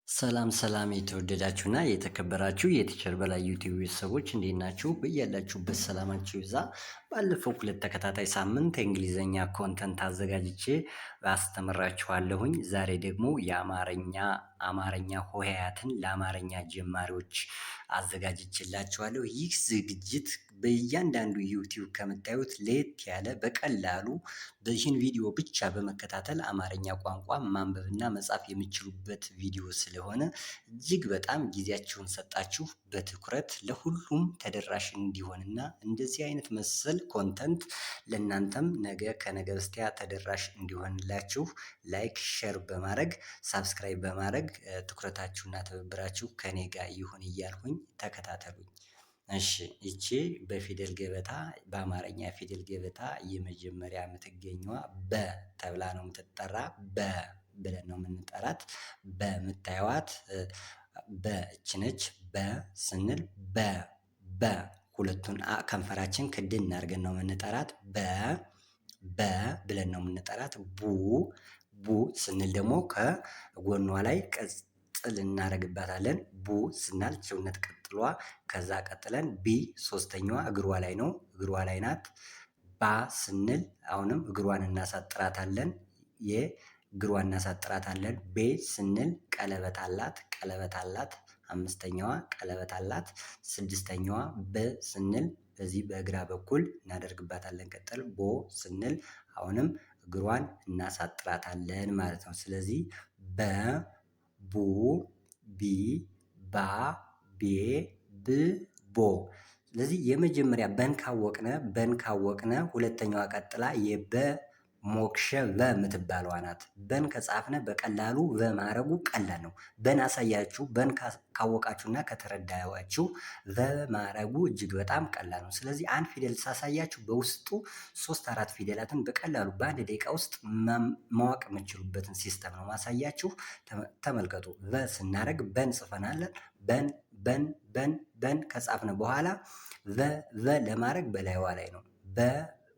ሰላም ሰላም የተወደዳችሁና የተከበራችሁ የቲቸር በላይ ዩቲዩብ ቤተሰቦች እንዴት ናችሁ? በያላችሁበት ሰላማችሁ ይብዛ። ባለፈው 2 ተከታታይ ሳምንት የእንግሊዘኛ ኮንተንት አዘጋጅቼ አስተምራችኋለሁኝ። ዛሬ ደግሞ የአማርኛ ሆሄያትን ለአማርኛ ጀማሪዎች አዘጋጅቼላችኋለሁ። ይህ ዝግጅት በእያንዳንዱ ዩቲዩብ ከምታዩት ለየት ያለ በቀላሉ ይህን ቪዲዮ ብቻ በመከታተል አማርኛ ቋንቋ ማንበብና መጻፍ የሚችሉበት ቪዲዮ ስለሆነ እጅግ በጣም ጊዜያችሁን ሰጣችሁ በትኩረት ለሁሉም ተደራሽ እንዲሆንና እንደዚህ አይነት መሰል ኮንተንት ለእናንተም ነገ ከነገ በስቲያ ተደራሽ እንዲሆንላችሁ ላይክ፣ ሼር በማድረግ ሳብስክራይብ በማድረግ ትኩረታችሁና ትብብራችሁ ከኔ ጋር ይሁን እያልኩኝ ተከታተሉኝ። እሺ ይቺ በፊደል ገበታ በአማርኛ ፊደል ገበታ የመጀመሪያ የምትገኘዋ በ ተብላ ነው የምትጠራ። በ ብለን ነው የምንጠራት። በምታዩዋት በእች ነች። በ ስንል በ ሁለቱን ከንፈራችን ክድን አድርገን ነው የምንጠራት። በ ብለን ነው የምንጠራት። ቡ ስንል ደግሞ ከጎኗ ላይ ቅጽል እናደርግባታለን። ቡ ስናል ሰውነት ቀጥሏ። ከዛ ቀጥለን ቢ ሶስተኛዋ እግሯ ላይ ነው፣ እግሯ ላይ ናት። ባ ስንል አሁንም እግሯን እናሳጥራታለን፣ የእግሯን እናሳጥራታለን። ቤ ስንል ቀለበት አላት፣ አምስተኛዋ ቀለበት አላት። ስድስተኛዋ በ ስንል በዚህ በግራ በኩል እናደርግባታለን። ቀጥል ቦ ስንል አሁንም እግሯን እናሳጥራታለን ማለት ነው። ስለዚህ በ ቡ ቢ ባ ቤ ብ ቦ። ስለዚህ የመጀመሪያ በን ካወቅነ ሁለተኛዋ ቀጥላ የበ ሞክሸ ቨ የምትባለዋ ናት። በን ከጻፍነ በቀላሉ ቨ ማድረጉ ቀላል ነው። በን አሳያችሁ። በን ካወቃችሁና ከተረዳዋችሁ ቨ ማድረጉ እጅግ በጣም ቀላል ነው። ስለዚህ አንድ ፊደል ሳሳያችሁ በውስጡ 3-4 ፊደላትን በቀላሉ በአንድ ደቂቃ ውስጥ ማወቅ የምችሉበትን ሲስተም ነው ማሳያችሁ። ተመልከቱ። ቨ ስናደርግ በን ጽፈናለን። በን ከጻፍነ በኋላ ቨ ለማድረግ በላይዋ ላይ ነው።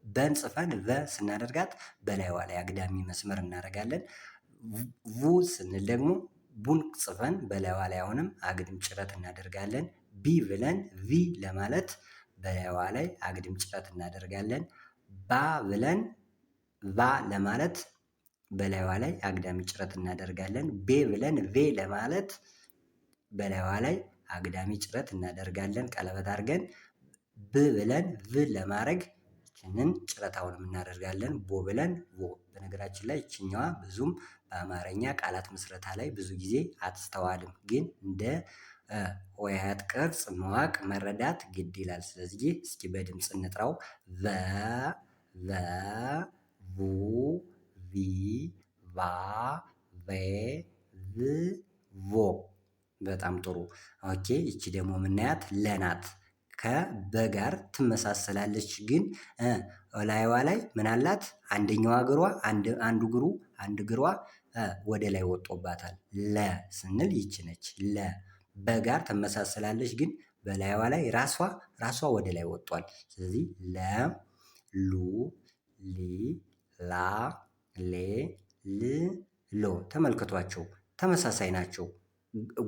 በን ጽፈን ቨ ስናደርጋት በላይዋ ላይ አግዳሚ መስመር እናደርጋለን። ቡ ስንል ደግሞ ቡን ጽፈን በላይዋ ላይ አሁንም አግድም ጭረት እናደርጋለን። ቢ ብለን ቪ ለማለት በላይዋ ላይ አግድም ጭረት እናደርጋለን። ባ ብለን ቫ ለማለት በላይዋ ላይ አግዳሚ ጭረት እናደርጋለን። ቤ ብለን ቬ ለማለት በላይዋ ላይ አግዳሚ ጭረት እናደርጋለን ቀለበት አድርገን። ብ ብለን ቭ ለማድረግ ይችንን ጭረታውንም እናደርጋለን። ቦ ብለን ቮ። በነገራችን ላይ ይችኛዋ ብዙም በአማርኛ ቃላት ምስረታ ላይ ብዙ ጊዜ አትስተዋልም፣ ግን እንደ ሆሄያት ቅርጽ ማወቅ መረዳት ግድ ይላል። ስለዚህ እስኪ በድምፅ እንጥራው። ቨ ቡ ቪ ቫ ቬ ቭ ቮ። በጣም ጥሩ። ኦኬ ይቺ ደግሞ የምናያት ለናት። ከበ ጋር ትመሳሰላለች፣ ግን ላይዋ ላይ ምን አላት? አንደኛዋ እግሯ አንድ እግሯ ወደ ላይ ወጦባታል። ለ ስንል ይቺ ነች። ለ በጋር ትመሳሰላለች፣ ግን በላይዋ ላይ ራሷ ወደ ላይ ወጧል። ስለዚህ ለ ሉ ሊ ላ ሌ ል ሎ። ተመልከቷቸው፣ ተመሳሳይ ናቸው።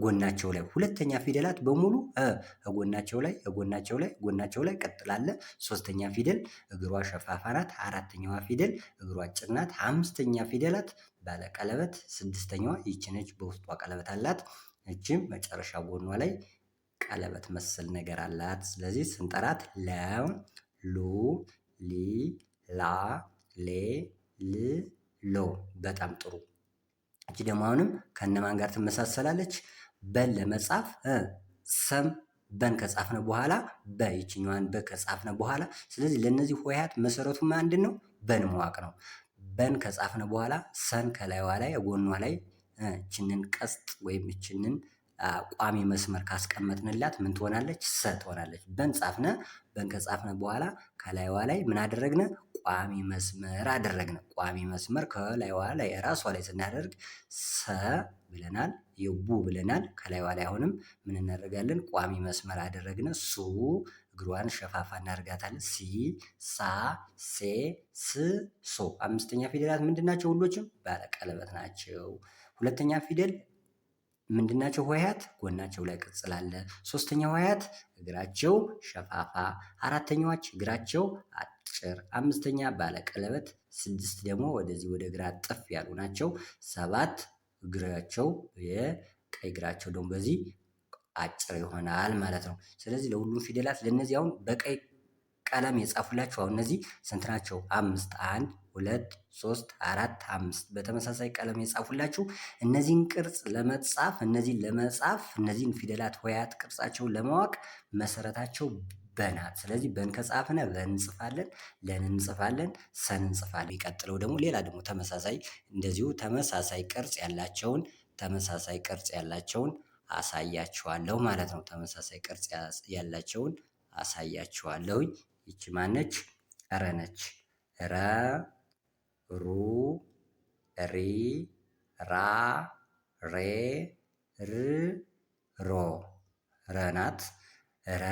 ጎናቸው ላይ ሁለተኛ ፊደላት በሙሉ ጎናቸው ላይ ቀጥላለ። ሶስተኛ ፊደል እግሯ ሸፋፋ ናት። አራተኛዋ ፊደል እግሯ አጭር ናት። አምስተኛ ፊደላት ባለ ቀለበት፣ ስድስተኛዋ ይቺ ነች፣ በውስጧ ቀለበት አላት። እቺም መጨረሻ ጎኗ ላይ ቀለበት መሰል ነገር አላት። ስለዚህ ስንጠራት ለ ሉ ሊ ላ ሌ ል ሎ። በጣም ጥሩ። እቺ ደግሞ አሁንም ከነማን ጋር ትመሳሰላለች? በን ለመጻፍ ሰም በን ከጻፍነ በኋላ ይችኛዋን በ ከጻፍነ በኋላ፣ ስለዚህ ለነዚህ ሆሄያት መሰረቱ ምንድን ነው? በን መዋቅ ነው። በን ከጻፍነ በኋላ ሰን ከላይዋ ላይ ጎኗ ላይ እችንን ቀስት ወይም እችንን ቋሚ መስመር ካስቀመጥንላት ምን ትሆናለች? ሰ ትሆናለች። በን ከጻፍነ በኋላ ከላይዋ ላይ ምን አደረግነ? ቋሚ መስመር አደረግነ። ቋሚ መስመር ከላይዋ ላይ ራሷ ላይ ስናደርግ ሰ ብለናል፣ የቡ ብለናል። ከላይዋ ላይ አሁንም ምን እናደርጋለን? ቋሚ መስመር አደረግነ። ሱ እግሯን ሸፋፋ እናደርጋታለን። ሲ ሳ ሴ ስ ሶ። አምስተኛ ፊደላት ምንድን ናቸው? ሁሎችም ባለ ቀለበት ናቸው። ሁለተኛ ፊደል ምንድናቸው? ሆሄያት ጎናቸው ላይ ቅጽል አለ። ሶስተኛ ሆሄያት እግራቸው ሸፋፋ፣ አራተኛዎች እግራቸው አጭር፣ አምስተኛ ባለቀለበት፣ ስድስት ደግሞ ወደዚህ ወደ ግራ ጥፍ ያሉ ናቸው። ሰባት እግራቸው የቀኝ እግራቸው ደግሞ በዚህ አጭር ይሆናል ማለት ነው። ስለዚህ ለሁሉም ፊደላት ለነዚህ አሁን በቀይ ቀለም የጻፉላችሁ አሁን እነዚህ ስንት ናቸው? አምስት። አንድ ሁለት ሶስት አራት አምስት በተመሳሳይ ቀለም የጻፉላችሁ እነዚህን ቅርጽ ለመጻፍ እነዚህን ፊደላት ሆሄያት ቅርጻቸውን ለማወቅ መሰረታቸው በናት። ስለዚህ በን ከጻፍነ በን እንጽፋለን፣ ለን እንጽፋለን፣ ሰን እንጽፋለን። ይቀጥለው ደግሞ ሌላ ደግሞ ተመሳሳይ እንደዚሁ ተመሳሳይ ቅርጽ ያላቸውን አሳያችኋለሁ ማለት ነው። ተመሳሳይ ቅርጽ ያላቸውን አሳያችኋለሁኝ። ይቺ ማነች? ረ ነች። ረ፣ ሩ፣ ሪ፣ ራ፣ ሬ፣ ር፣ ሮ። ረ ናት። ረ፣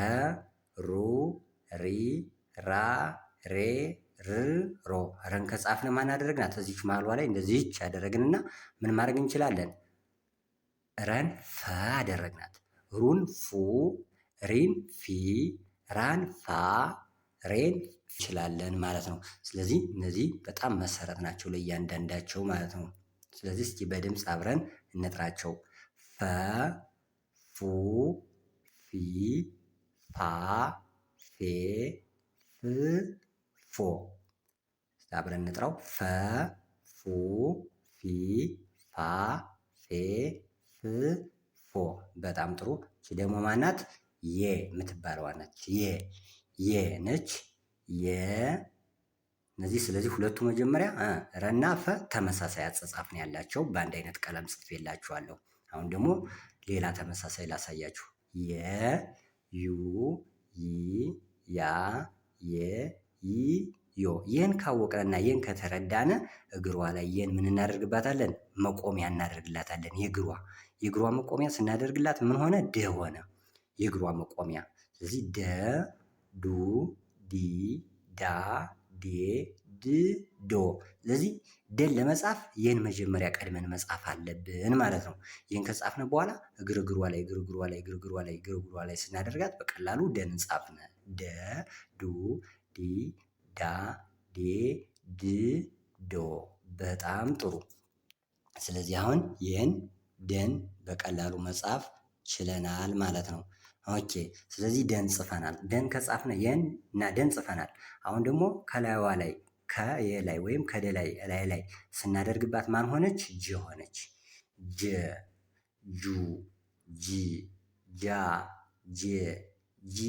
ሩ፣ ሪ፣ ራ፣ ሬ፣ ር፣ ሮ። ረን ከጻፍን ማን አደረግናት? እዚች መሀሏ ላይ እንደዚህች ያደረግንና ምን ማድረግ እንችላለን? ረን ፈ አደረግናት። ሩን ፉ፣ ሪን ፊ፣ ራን ፋ፣ ሬን እንችላለን ማለት ነው። ስለዚህ እነዚህ በጣም መሰረት ናቸው ለእያንዳንዳቸው ማለት ነው። ስለዚህ እስኪ በድምፅ አብረን እንጥራቸው። ፈ፣ ፉ፣ ፊ፣ ፋ፣ ፌ፣ ፍ፣ ፎ። አብረን እንጥራው። ፈ፣ ፉ፣ ፊ፣ ፋ፣ ፌ፣ ፍ፣ ፎ። በጣም ጥሩ። እቺ ደግሞ ማናት? የ የምትባለዋ ነች። የ ነች። እነዚህ ስለዚህ ሁለቱ መጀመሪያ ረና ፈ ተመሳሳይ አጻጻፍ ነው ያላቸው። በአንድ አይነት ቀለም ጽፌላችኋለሁ። አሁን ደግሞ ሌላ ተመሳሳይ ላሳያችሁ። የ፣ ዩ፣ ይ፣ ያ፣ የ፣ ይ፣ ዮ። ይህን ካወቅንና ይህን ከተረዳነ እግሯ ላይ ይህን ምን እናደርግባታለን? መቆሚያ እናደርግላታለን። የእግሯ መቆሚያ ስናደርግላት ምን ሆነ? ደ ሆነ። የእግሯ መቆሚያ። ስለዚህ ደ፣ ዱ፣ ዲ፣ ዳ፣ ዴ፣ ድ፣ ዶ። ስለዚህ ደን ለመጻፍ ይህን መጀመሪያ ቀድመን መጻፍ አለብን ማለት ነው። ይህን ከጻፍን በኋላ እግርግሯ ላይ ስናደርጋት በቀላሉ ደን ጻፍነ። ደ፣ ዱ፣ ዲ፣ ዳ፣ ዴ፣ ድ፣ ዶ። በጣም ጥሩ። ስለዚህ አሁን ይህን ደን በቀላሉ መጻፍ ችለናል ማለት ነው። ኦኬ። ስለዚህ ደን ጽፈናል። ደን ከጻፍነ የን እና ደን ጽፈናል። አሁን ደግሞ ከላይዋ ላይ ከየላይ ወይም ከደላይ ላይ ስናደርግባት ማን ሆነች? ጀ ሆነች። ጀ፣ ጁ፣ ጂ፣ ጃ፣ ጄ፣ ጂ፣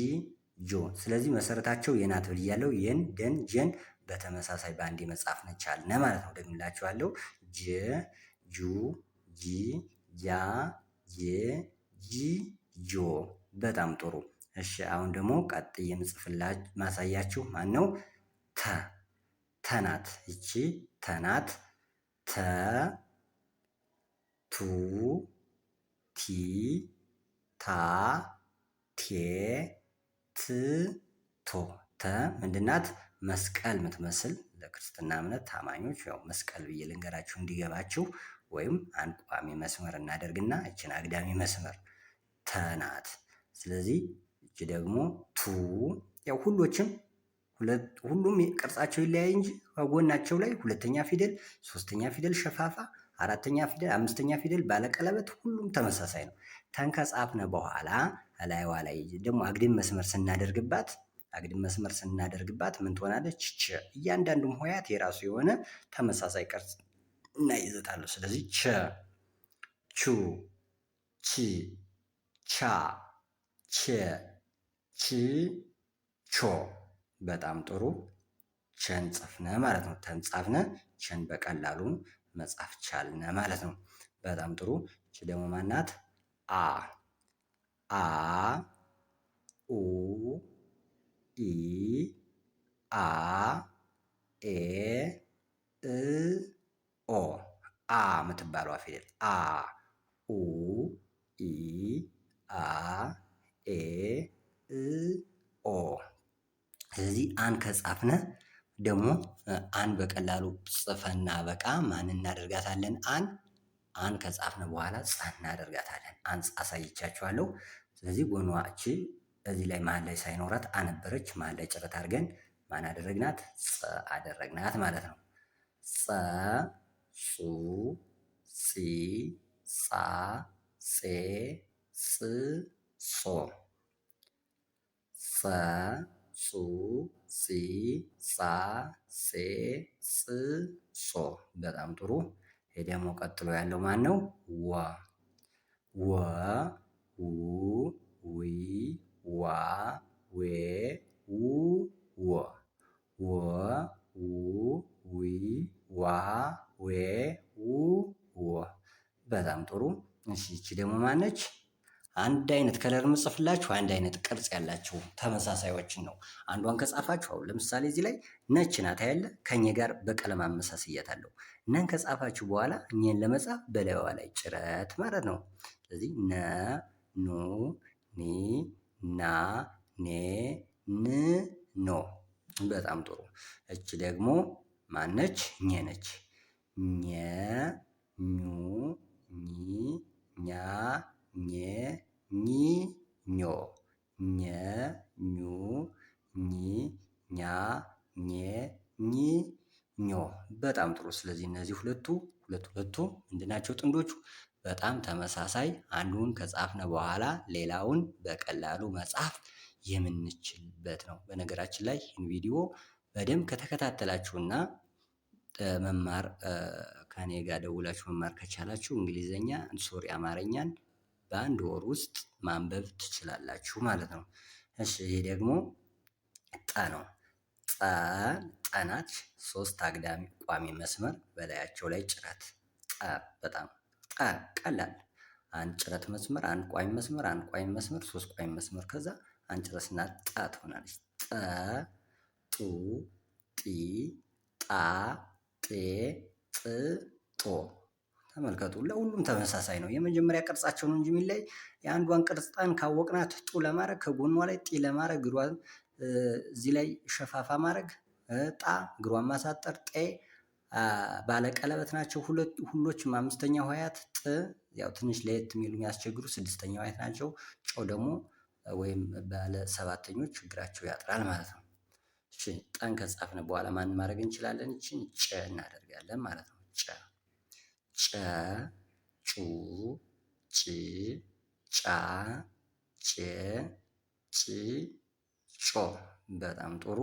ጆ። ስለዚህ መሰረታቸው የናት ብያለሁ። የን፣ ደን፣ ጀን በተመሳሳይ በአንዴ መጻፍ መቻልነ ማለት ነው። ደግምላችኋለሁ። ጀ፣ ጁ፣ ጂ፣ ጃ፣ ጄ፣ ጂ፣ ጆ። በጣም ጥሩ። እሺ አሁን ደግሞ ቀጥዬ የምጽፍላችሁ ማሳያችሁ ማን ነው? ተናት። ይቺ ተናት። ተ፣ ቱ፣ ቲ፣ ታ፣ ቴ፣ ት፣ ቶ። ተ ምንድናት? መስቀል የምትመስል ለክርስትና እምነት ታማኞች ያው መስቀል ብዬ ልንገራችሁ እንዲገባችሁ። ወይም አንድ ቋሚ መስመር እናደርግና እችን አግዳሚ መስመር ተናት። ስለዚህ እቺ ደግሞ ቱ። ያው ሁሉም ቅርጻቸው ይለያይ እንጂ ከጎናቸው ላይ ሁለተኛ ፊደል፣ ሶስተኛ ፊደል ሸፋፋ፣ አራተኛ ፊደል፣ አምስተኛ ፊደል ባለቀለበት ሁሉም ተመሳሳይ ነው። ተን ከጻፍነ በኋላ ላይዋ ላይ ደግሞ አግድም መስመር ስናደርግባት ምን ትሆናለች? ቸ። እያንዳንዱም ሆሄያት የራሱ የሆነ ተመሳሳይ ቅርጽ እና ይዘት አለው። ስለዚህ ቸ፣ ቹ፣ ቺ፣ ቻ፣ ቸ፣ ች፣ ቾ። በጣም ጥሩ። ቸን ጽፍነ ማለት ነው። ተን ጻፍነ፣ ቸን በቀላሉ መጻፍ ቻልነ ማለት ነው። በጣም ጥሩ። እቺ ደግሞ ማናት? አ፣ አ፣ ኡ፣ ኢ፣ አ፣ ኤ፣ እ፣ ኦ። አ የምትባለዋ ፊደል አ፣ ኡ፣ ኢ፣ አ፣ ኤ፣ እ፣ ኦ። ስለዚህ አን ከጻፍነ ደግሞ አን በቀላሉ ጽፈና በቃ ማን እናደርጋታለን? አን አን ከጻፍን በኋላ ጸ እናደርጋታለን። አንጽ አሳይቻችኋለሁ። ስለዚህ ጎኗ እቺ እዚህ ላይ መሀል ላይ ሳይኖራት አነበረች መሀል ላይ ጭረት አድርገን ማን አደረግናት? ጸ አደረግናት ማለት ነው። ጸ ጹ ጺ ጻ ጼ ጽ ጾ ጸ ጹ ጺ ጻ ጼ ጽ ጾ። በጣም ጥሩ። ይሄ ደግሞ ቀጥሎ ያለው ማን ነው? ወ ወ ው ዊ ዋ ዌ ው ወ ወ ው ዊ ዋ ዌ ው ወ። በጣም ጥሩ። እሺ ይቺ ደግሞ ማነች? አንድ አይነት ከለር ምጽፍላችሁ አንድ አይነት ቅርጽ ያላችሁ ተመሳሳዮችን ነው። አንዷን ከጻፋችሁ አሁን ለምሳሌ እዚህ ላይ ነች ናት ያለ ከኛ ጋር በቀለም አመሳስያታለሁ። ነን ከጻፋችሁ በኋላ እኛን ለመጻፍ በላይዋ ላይ ጭረት ማለት ነው። ስለዚህ ነ ኑ ኒ ና ኔ ን ኖ። በጣም ጥሩ። እች ደግሞ ማነች? ኘ ነች። ኘ ኙ ኚ ኛ ኘ ኚ ኞ ኘ ኙ ኚ ኛ ኘ ኚ ኞ። በጣም ጥሩ። ስለዚህ እነዚህ ሁለቱ ምንድናቸው? ጥንዶቹ በጣም ተመሳሳይ፣ አንዱን ከጻፍነ በኋላ ሌላውን በቀላሉ መጻፍ የምንችልበት ነው። በነገራችን ላይ ይህን ቪዲዮ በደንብ ከተከታተላችሁና መማር ከኔ ጋር ደውላችሁ መማር ከቻላችሁ እንግሊዘኛ ሶሪ አማርኛን በአንድ ወር ውስጥ ማንበብ ትችላላችሁ ማለት ነው። እሺ ይሄ ደግሞ ጠ ነው። ጠናች ሶስት አግዳሚ ቋሚ መስመር በላያቸው ላይ ጭረት። ጠ በጣም ጠ ቀላል። አንድ ጭረት መስመር፣ አንድ ቋሚ መስመር፣ አንድ ቋሚ መስመር፣ ሶስት ቋሚ መስመር፣ ከዛ አንድ ጭረትና ጠ ትሆናለች። ጠ ጡ ጢ ጣ ጤ ጥ ጦ። ተመልከቱ፣ ለሁሉም ተመሳሳይ ነው። የመጀመሪያ ቅርጻቸው ነው እንጂ የሚለይ የአንዷን ቅርጽ ጣን ካወቅናት ጡ ለማድረግ ከጎኗ ላይ ጢ ለማድረግ እግሯን እዚህ ላይ ሸፋፋ ማድረግ፣ ጣ እግሯን ማሳጠር፣ ጤ ባለቀለበት ናቸው ሁሎችም። አምስተኛ ሆሄያት ጥ ያው ትንሽ ለየት የሚሉ የሚያስቸግሩ ስድስተኛ ሆሄያት ናቸው። ጮ ደግሞ ወይም ባለ ሰባተኞች እግራቸው ያጥራል ማለት ነው። እሺ ጠን ከጻፍን በኋላ ማን ማድረግ እንችላለን? እቺን ጨ እናደርጋለን ማለት ነው። ጨ ጨ ጩ ጭ ጫ ጬ ጭ ጮ። በጣም ጥሩ።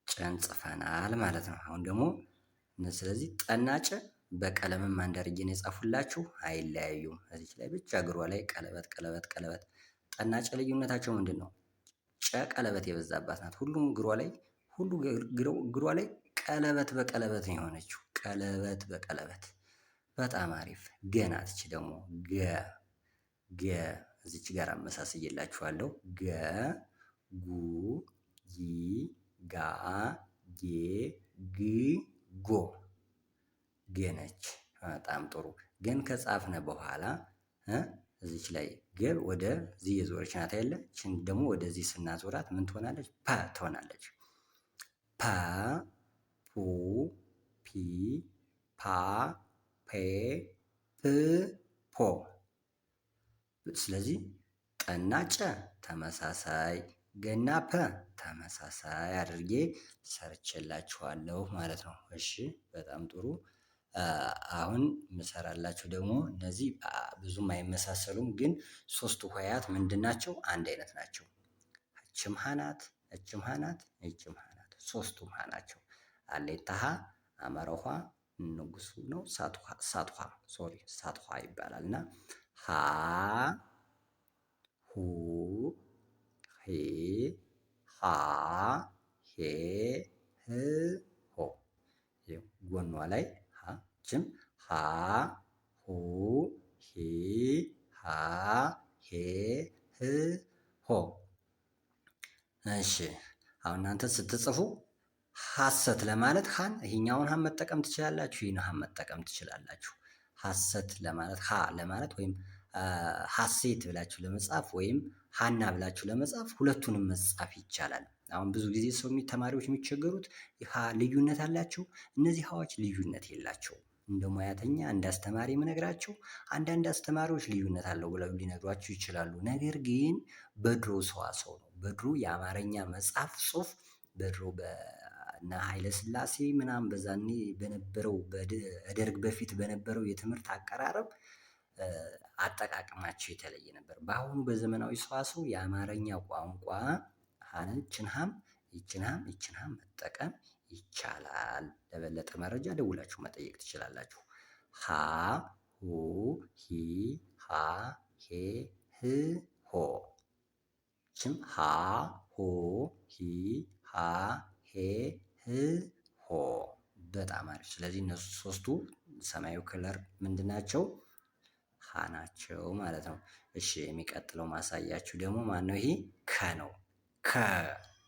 ጨን ጽፈናል ማለት ነው። አሁን ደግሞ ስለዚህ ጠና ጨ በቀለምም አንድ አድርጌ ነው የጻፉላችሁ፣ አይለያዩም። እዚች ላይ ብቻ እግሯ ላይ ቀለበት ቀለበት ቀለበት። ጠና ጨ ልዩነታቸው ምንድን ነው? ጨ ቀለበት የበዛባት ናት። ሁሉም እግሯ ላይ ቀለበት በቀለበት ነው የሆነችው። ቀለበት በቀለበት። በጣም አሪፍ። ገ ናት። እቺ ደግሞ ገ እዚች ጋር አመሳስዬላችኋለሁ። ገ ጉ ጊ ጋ ጌ ግ ጎ። ገ ነች። በጣም ጥሩ። ግን ከጻፍነ በኋላ እዚች ላይ ገ ወደዚህ የዞረች ናት አይደለ? እቺን ደግሞ ወደዚህ ስናዞራት ምን ትሆናለች? ፐ ትሆናለች። ፐ ፑ ፒ ፓ ፔ ፕ ፖ። ስለዚህ ጠና ጨ ተመሳሳይ፣ ገና ፐ ተመሳሳይ አድርጌ ሰርቼላችኋለሁ ማለት ነው። እሺ በጣም ጥሩ። አሁን ምሰራላችሁ ደግሞ እነዚህ ብዙም አይመሳሰሉም፣ ግን ሶስቱ ሆሄያት ምንድናቸው? አንድ አይነት ናቸው። እችም ሀ ናት፣ እችም ሀ ናት፣ እችም ሀ ናት። ሶስቱም ሀ ናቸው። አሌታ ሀ፣ አመረኋ፣ ንጉሱ ነው ሳትኋ ሶሪ ሳትኋ ይባላል። እና ሀ ሁ ሄ ሃ ሄ ህ ሆ። ጎኗ ላይ ችም ሀ ሁ ሂ ሃ ሄ ህ ሆ። እሺ አሁን እናንተ ስትጽፉ ሀሰት ለማለት ሀን ይሄኛውን ሀን መጠቀም ትችላላችሁ፣ ይህን ሀን መጠቀም ትችላላችሁ። ሀሰት ለማለት ሀ ለማለት ወይም ሀሴት ብላችሁ ለመጻፍ ወይም ሀና ብላችሁ ለመጻፍ ሁለቱንም መጻፍ ይቻላል። አሁን ብዙ ጊዜ ተማሪዎች የሚቸገሩት ሀ ልዩነት አላቸው። እነዚህ ሀዎች ልዩነት የላቸውም። እንደ ሙያተኛ እንደ አስተማሪ የምነግራችሁ አንዳንድ አስተማሪዎች ልዩነት አለው ብለው ሊነግሯችሁ ይችላሉ። ነገር ግን በድሮ ሰዋሰው ነው። በድሮ የአማርኛ መጽሐፍ ጽሁፍ በድሮ በነ ኃይለ ሥላሴ ምናምን በዛኔ በነበረው በደርግ በፊት በነበረው የትምህርት አቀራረብ አጠቃቀማቸው የተለየ ነበር። በአሁኑ በዘመናዊ ሰዋሰው የአማርኛ ቋንቋ ይችን ሀም መጠቀም ይቻላል። ለበለጠ መረጃ ደውላችሁ መጠየቅ ትችላላችሁ። ሀ ሁ ሂ ሃ ሄ ህ ሆ ይችም ሀ ሁ ሂ ሃ ሄ ህ ሆ። በጣም አሪፍ። ስለዚህ እነሱ ሶስቱ ሰማያዊ ከለር ምንድን ናቸው? ሀ ናቸው ማለት ነው። እሺ የሚቀጥለው ማሳያችሁ ደግሞ ማነው? ይሄ ከ ነው። ከ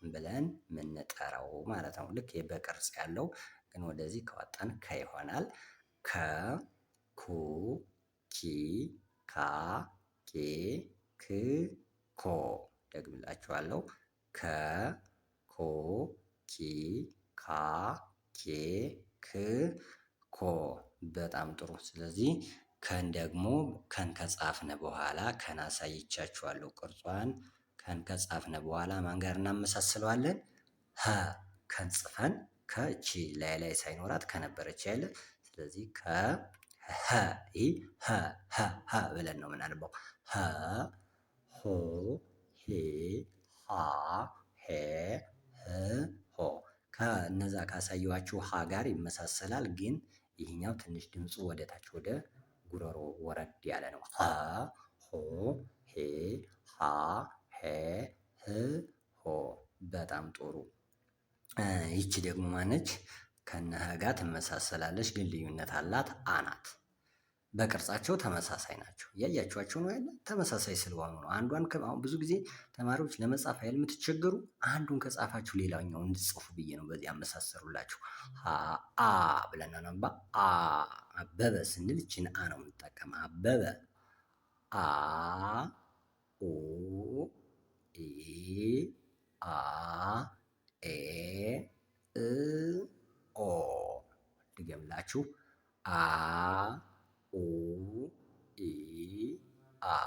ብለን የምንጠራው ማለት ነው። ልክ በቅርጽ ያለው ግን ወደዚህ ከወጣን ከ ይሆናል። ከ ኩ ኪ ካ ኬ ክ ኮ። ደግምላችኋለሁ። ከ ኮ ኪ ካ ኬ ክ ኮ። በጣም ጥሩ። ስለዚህ ከን ደግሞ ከን ከጻፍነ በኋላ ከን አሳይቻችኋለሁ ቅርጿን። ከን ከጻፍነ በኋላ ማን ጋር እናመሳስለዋለን? ሀ ከን ጽፈን ከእቺ ላይ ሳይኖራት ከነበረች ያለ ስለዚህ ከ ሀ ይህ ሀ ብለን ነው የምናነበው። ሀ ሆ ሄ ሃ ሄ ህ ሆ። ከነዛ ካሳየኋችሁ ሀ ጋር ይመሳሰላል። ግን ይህኛው ትንሽ ድምፁ ወደታች ወደ ጉሮሮ ወረድ ያለ ነው። ሀ ሆ ሄ ሃ ሄ ህ ሆ። በጣም ጥሩ። ይቺ ደግሞ ማነች? ከነ ሀ ጋር ትመሳሰላለች፣ ግን ልዩነት አላት። አናት። በቅርጻቸው ተመሳሳይ ናቸው። እያያችኋቸው ነው ያለ ተመሳሳይ ስለሆኑ ነው። አንዷን አሁን ብዙ ጊዜ ተማሪዎች ለመጻፍ ያህል የምትቸገሩ አንዱን ከጻፋችሁ ሌላኛው እንድጽፉ ብዬ ነው በዚህ አመሳሰሩላችሁ። አ ብለን ነባ። አ አበበ ስንል ይችን አ ነው የምንጠቀም። አበበ። አ ኦ ኢ አ ኤ እ ኦ። ድገምላችሁ። አ ኡ ኢ አ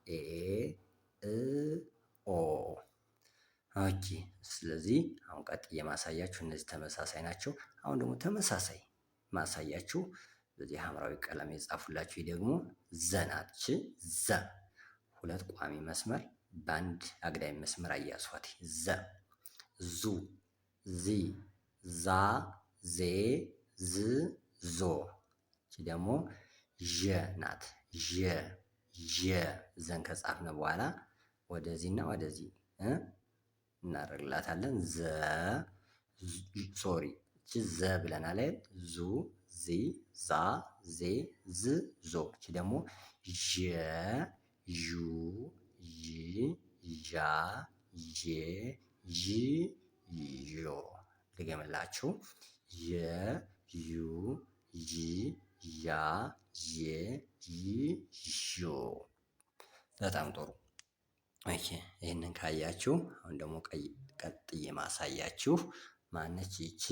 ኤ እ ኦ። ኦኬ። ስለዚህ አሁን ቀጥዬ ማሳያችሁ እነዚህ ተመሳሳይ ናቸው። አሁን ደግሞ ተመሳሳይ ማሳያችሁ በዚህ ሐምራዊ ቀለም የጻፉላችሁ ደግሞ ዘናች። ዘ ሁለት ቋሚ መስመር በአንድ አግዳሚ መስመር አያሷት። ዘ ዙ ዚ ዛ ዜ ዝ ዞ። እቺ ደግሞ ዠ ናት። ዠ ዘን ከጻፍነ በኋላ ወደዚህና ወደዚህ እናደርግላታለን። ሶሪ እቺ ዘ ብለናል። ዙ ዚ ዛ ዜ ዝ ዞ። እቺ ደግሞ ዠ ዡ ይ ዣ ዤ ዥ ዦ። ልገምላችሁ። የ ዩ ይ ያ ዬ ይ ዦ። በጣም ጥሩ። ኦኬ። ይህንን ካያችሁ አሁን ደግሞ ቀጥዬ ማሳያችሁ ማነች? ይቺ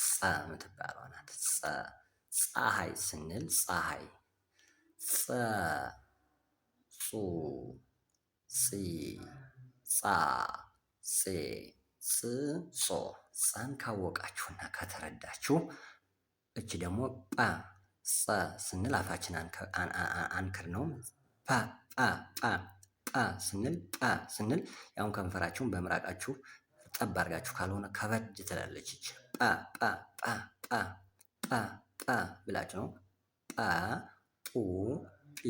ፀ የምትባለው ናት። ፀሐይ ስንል ፀሐይ ፀ ጹ ጺ ጻ ጼ ጽ ጾ። ፀን ካወቃችሁና ከተረዳችሁ እቺ ደግሞ ጳ ፀ ስንል አፋችን አንክር ነው። ጳ ስንል ያውን ከንፈራችሁን በምራቃችሁ ጠብ አድርጋችሁ ካልሆነ ከበድ ትላለች። እቺ ጳ ብላችሁ ነው። ጳ ጡ ጲ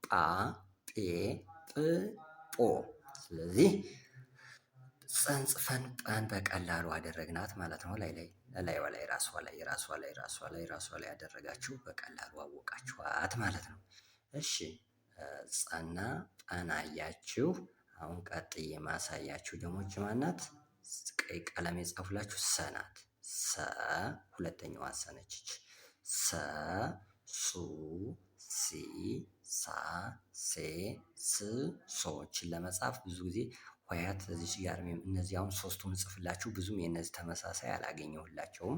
ጳ ጴ ጵ ጶ። ስለዚህ ፀን ጽፈን ጳን በቀላሉ አደረግናት ማለት ነው። ላይዋ ላይ ራሷ ላይ ያደረጋችሁ በቀላሉ አወቃችኋት ማለት ነው። እሺ ፀና ጳን አያችሁ። አሁን ቀጥዬ ማሳያችሁ ደግሞ እች ማናት? ቀይ ቀለም የጻፉላችሁ ሰ ናት። ሰ ሁለተኛዋ ሰ ነች። ሰ ሱ ሲ ሳ ሴ ስ ሶችን ለመጻፍ ብዙ ጊዜ ሆያት እዚህ ጋር እነዚህ አሁን ሶስቱን ጽፍላችሁ ብዙም የነዚህ ተመሳሳይ አላገኘሁላቸውም።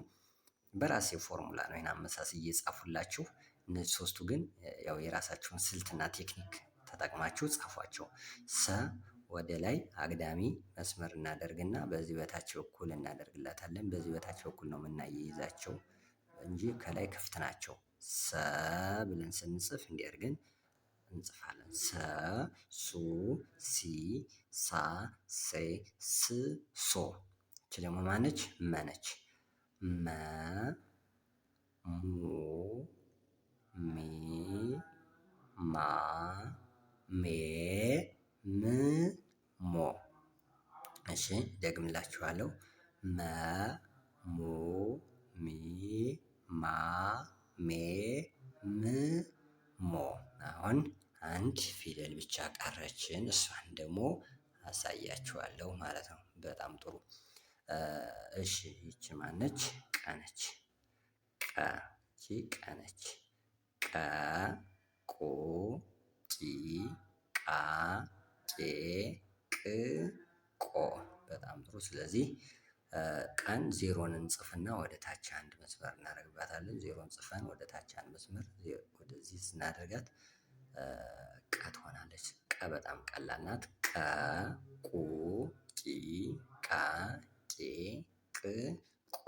በራሴ ፎርሙላ ነው ይሄን አመሳስዬ የጻፉላችሁ። እነዚህ ሶስቱ ግን ያው የራሳቸውን ስልትና ቴክኒክ ተጠቅማችሁ ጻፏቸው። ሰ ወደ ላይ አግዳሚ መስመር እናደርግና በዚህ በታች በኩል እናደርግላታለን። በዚህ በታች በኩል ነው የምናያይዛቸው እንጂ ከላይ ክፍት ናቸው። ሰ ብለን ስንጽፍ እንዲህ አድርገን እንጽፋለን። ሰ ሱ ሲ ሳ ሴ ስ ሶ። እቺ ደግሞ ማነች? መነች። መ ሙ ሚ ማ ሜ ም ሞ። እሺ ደግምላችኋለሁ። መ ሙ ሚ ማ ሜ ም ሞ። አሁን አንድ ፊደል ብቻ ቀረችን። እሷን ደግሞ አሳያችኋለሁ ማለት ነው። በጣም ጥሩ። እሺ ይቺ ማነች? ቀ ነች። ቀ ይቺ ቀ ነች። ቀ ቁ ቂ ቃ ቄ ቅ ቆ። በጣም ጥሩ። ስለዚህ ቀን ዜሮን እንጽፍና ወደ ታች አንድ መስመር እናደርግባታለን። ዜሮን ጽፈን ወደ ታች አንድ መስመር ወደዚህ ስናደርጋት ቀ ትሆናለች። ቀ በጣም ቀላል ናት። ቀ ቁ ቂ ቃ ቄ ቅ ቆ።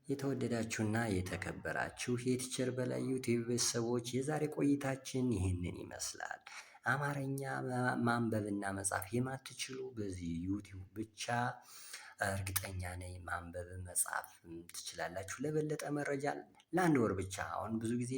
የተወደዳችሁና የተከበራችሁ የቲቸር በላይ ዩቲዩብ ቤተሰቦች የዛሬ ቆይታችን ይህንን ይመስላል። አማርኛ ማንበብና መጻፍ የማትችሉ በዚህ ዩቲዩብ ብቻ እርግጠኛ ነኝ ማንበብ መጻፍ ትችላላችሁ። ለበለጠ መረጃ ለአንድ ወር ብቻ አሁን ብዙ ጊዜ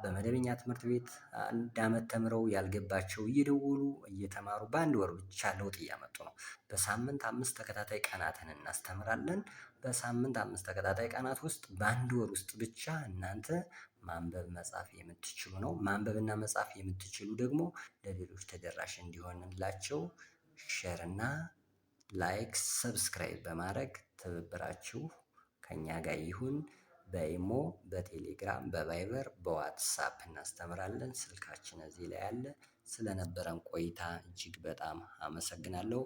በመደበኛ ትምህርት ቤት 1 ዓመት ተምረው ያልገባቸው እየደወሉ እየተማሩ በአንድ ወር ብቻ ለውጥ እያመጡ ነው። በሳምንት 5 ተከታታይ ቀናትን እናስተምራለን። በሳምንት 5 ተከታታይ ቀናት ውስጥ በአንድ ወር ውስጥ ብቻ እናንተ ማንበብ መጻፍ የምትችሉ ነው። ማንበብና መጻፍ የምትችሉ ደግሞ ለሌሎች ተደራሽ እንዲሆንላቸው ሼር እና ላይክ፣ ሰብስክራይብ በማድረግ ትብብራችሁ ከኛ ጋር ይሁን። በኢሞ፣ በቴሌግራም፣ በቫይበር፣ በዋትሳፕ እናስተምራለን። ስልካችን እዚህ ላይ አለ። ስለነበረን ቆይታ እጅግ በጣም አመሰግናለሁ።